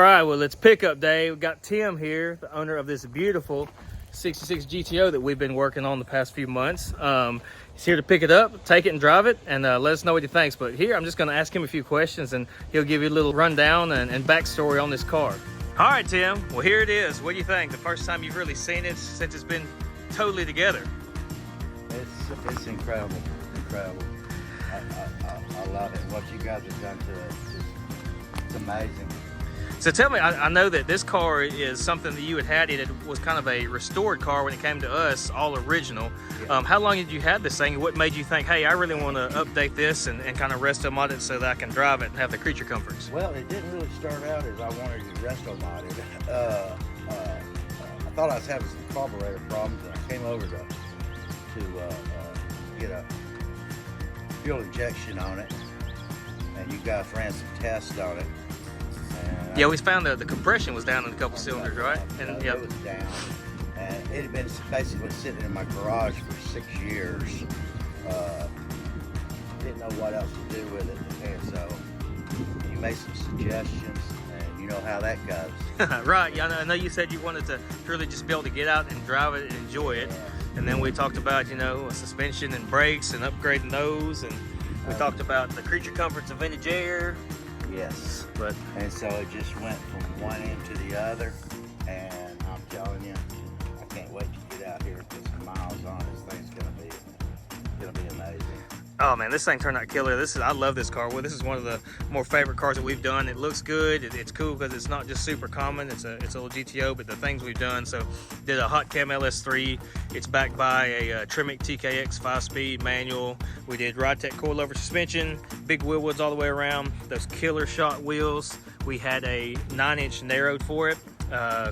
right, well, it's pickup day. We've got Tim here, the owner of this beautiful 66 GTO that we've been working on the past few months. He's here to pick it up, take it and drive it, and let us know what he thinks. But here, I'm just going to ask him a few questions, and he'll give you a little rundown and backstory on this car. All right, Tim, well, here it is. What do you think? The first time you've really seen it since it's been totally together. It's incredible, incredible. I love it. What you guys have done to it, it's amazing. So tell me, I know that this car is something that you had. It was kind of a restored car when it came to us, all original. Yeah. How long did you have this thing? What made you think, hey, I really want to update this and kind of resto mod it so that I can drive it and have the creature comforts? Well, it didn't really start out as I wanted to resto mod it. I thought I was having some carburetor problems, and I came over to get a fuel injection on it, and you guys ran some tests on it. Yeah, we found that the compression was down in a couple cylinders, right? And it was down, and it had been basically sitting in my garage for 6 years. Didn't know what else to do with it, and so you made some suggestions, and you know how that goes. Right. Yeah, I know you said you wanted to really just be able to get out and drive it and enjoy it. Yeah. And then we talked about, you know, suspension and brakes and upgrading those, and we talked about the creature comforts of vintage air. Yes, and so it just went from one end to the other, and I'm telling you, I can't wait to get out here and put some miles on it. This thing's gonna be amazing. Oh man, this thing turned out killer. I love this car. Well, this is one of the more favorite cars that we've done. It looks good. It's cool because it's not just super common. It's a little GTO, but the things we've done. So did a hot cam LS3. It's backed by a Tremec TKX 5-speed manual. We did Ridetech coilover suspension, big Wilwoods all the way around. Those killer Schott wheels. We had a 9-inch narrowed for it.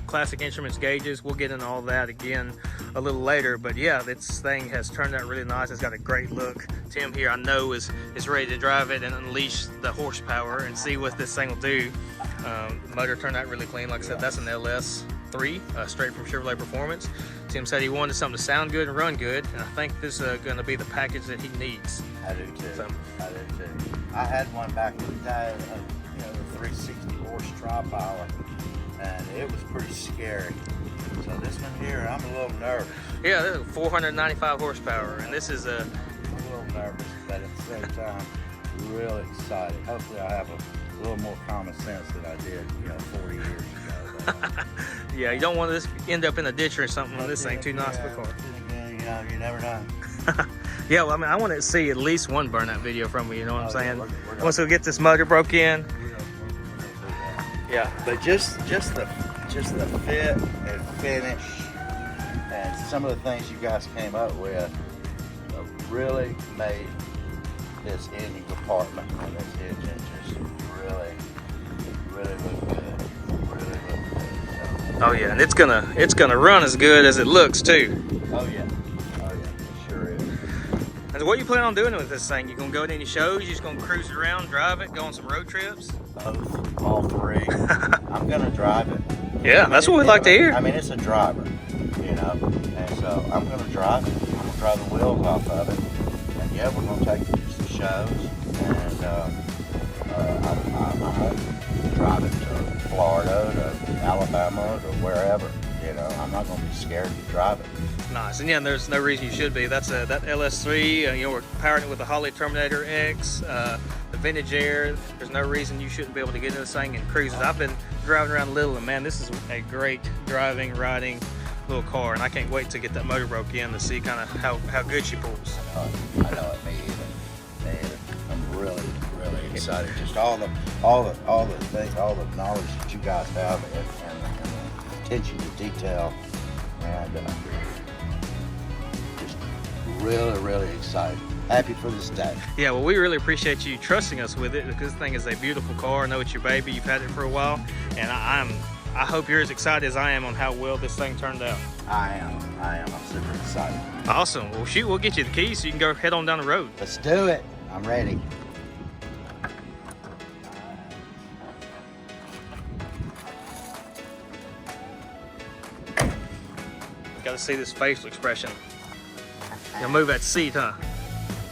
Classic instruments gauges. We'll get into all that again a little later, but yeah, this thing has turned out really nice. It's got a great look. Tim here, I know, is ready to drive it and unleash the horsepower and see what this thing will do. The motor turned out really clean. Like I said, that's an LS3 straight from Chevrolet Performance. Tim said he wanted something to sound good and run good, and I think this is going to be the package that he needs. I do too. I do too. I had one back in the day, the 360 horse tri-power, and it was pretty scary. So this one here, I'm a little nervous. Yeah, this is 495 horsepower, and this is I'm a little nervous, but at the same time, really excited. Hopefully I have a little more common sense than I did, 40 years ago. Yeah, you don't want to just end up in a ditch or something when this thing too nice for a car. Again, you never know. Yeah, well, I mean, I want to see at least one burnout video from you, you know what I'm saying? Once we get this motor broke in. Yeah, but just the fit and finish and some of the things you guys came up with really made this engine compartment and this engine just really look good. Really look good. So, oh yeah, and it's gonna run as good as it looks too. Oh yeah, it sure is. And what you plan on doing with this thing? You gonna go to any shows? You just gonna cruise around, drive it, go on some road trips? Both, all three. I'm gonna drive it. Yeah, that's what we'd like to hear. I mean, it's a driver, and so I'm gonna drive it. I'm gonna drive the wheels off of it, and yeah, we're gonna take it to some shows, and I'm gonna drive it to Florida, to Alabama, to wherever. I'm not gonna be scared to drive it. Nice, and yeah, there's no reason you should be. That's that LS3. We're powering it with the Holley Terminator X, the vintage air. There's no reason you shouldn't be able to get into this thing and cruise it. I've been driving around Little, and man, this is a great riding little car, and I can't wait to get that motor broke in to see kind of how good she pulls. I know it, me either. I'm really excited. Just all the things, all the knowledge that you guys have, and the attention to detail, and just really excited. Happy for this day. Yeah, well, we really appreciate you trusting us with it, because this thing is a beautiful car. I know it's your baby. You've had it for a while, and I hope you're as excited as I am on how well this thing turned out. I am. I'm super excited. Awesome. Well, shoot, we'll get you the keys so you can go head on down the road. Let's do it. I'm ready. Got to see this facial expression. You'll move that seat, huh?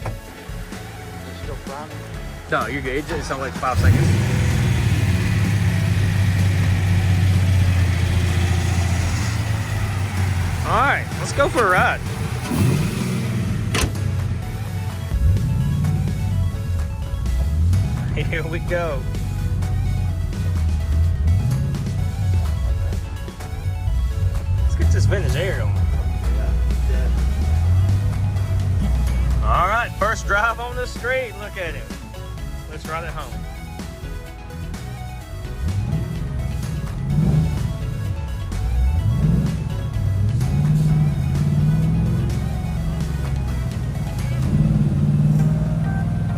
Is it still frying? No, you're good. It's only like 5 seconds. Let's go for a ride. Here we go. Let's get this vintage air going. Yeah. All right, first drive on the street. Look at him. Let's ride it home.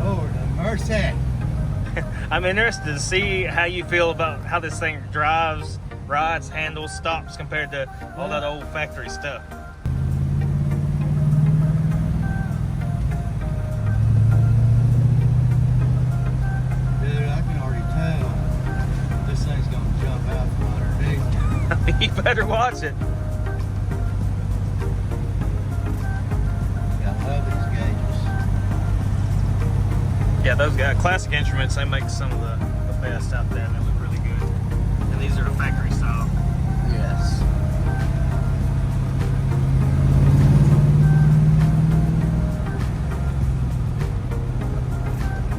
Lord have mercy. I'm interested to see how you feel about how this thing drives, rides, handles, stops compared to all that old factory stuff. Dude, I can already tell this thing's gonna jump out from underneath. You better watch it. I love these gauges. Yeah, those guys, Classic Instruments, they make some of the best out there. They look really good. And these are the factory style. Yes.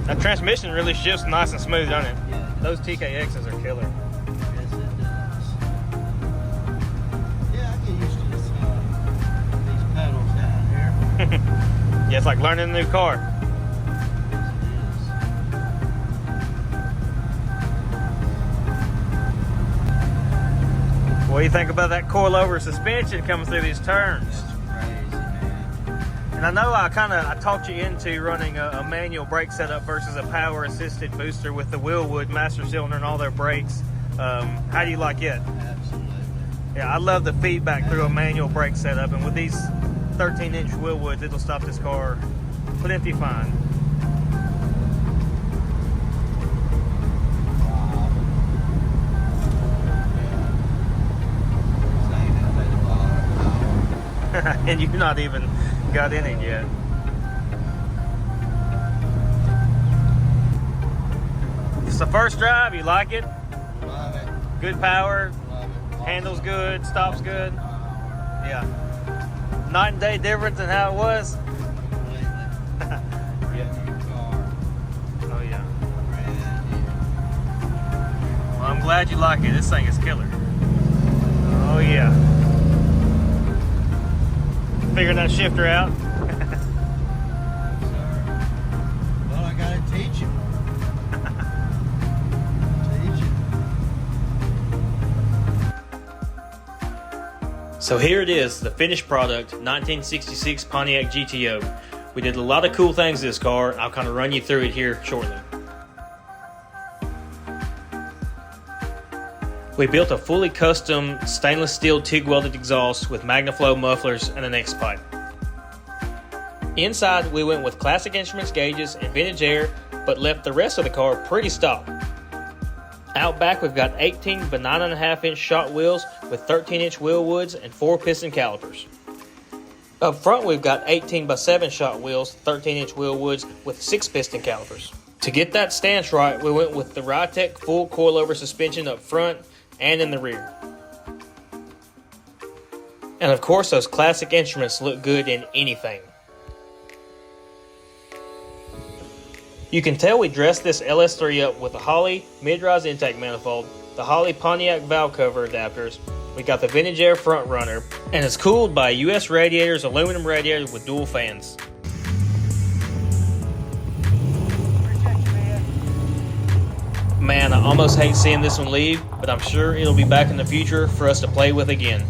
That transmission really shifts nice and smooth, doesn't it? Yeah. Those TKXs are killer. Yes, it does. Yeah, I get used to this, these pedals down here. Yeah, it's like learning a new car. Yes, it is. What do you think about that coil-over suspension coming through these turns? That's crazy, man. And I know I talked you into running a manual brake setup versus a power-assisted booster with the Wilwood master cylinder and all their brakes. How do you like it? Absolutely. Yeah, I love the feedback through a manual brake setup, and with these 13-inch Wilwoods, it'll stop this car plenty fine. Wow. Yeah. Saying that they bought a power. And you've not even got in it yet. It's the first drive, you like it? Love it. Good power, Love it. handles good, stops good. Yeah. Night and day difference than how it was. Completely. Brand new car. Oh yeah. Brand new. Well, I'm glad you like it. This thing is killer. Oh yeah. Figuring that shifter out. Yes, sir. Well, I gotta teach him. So here it is, the finished product, 1966 Pontiac GTO. We did a lot of cool things to this car. I'll kind of run you through it here shortly. We built a fully custom stainless steel TIG welded exhaust with MagnaFlow mufflers and an X-pipe. Inside, we went with Classic Instruments gauges and vintage air, but left the rest of the car pretty stock. Out back, we've got 18 by 9.5-inch Schott wheels with 13-inch Wilwoods and 4 piston calipers. Up front, we've got 18 by 7 Schott wheels, 13-inch Wilwoods with 6 piston calipers. To get that stance right, we went with the Ridetech full coilover suspension up front and in the rear. And of course, those Classic Instruments look good in anything. You can tell we dressed this LS3 up with the Holley mid-rise intake manifold, the Holley Pontiac valve cover adapters, we got the vintage air front runner, and it's cooled by US Radiators aluminum radiator with dual fans. Man, I almost hate seeing this one leave, but I'm sure it'll be back in the future for us to play with again.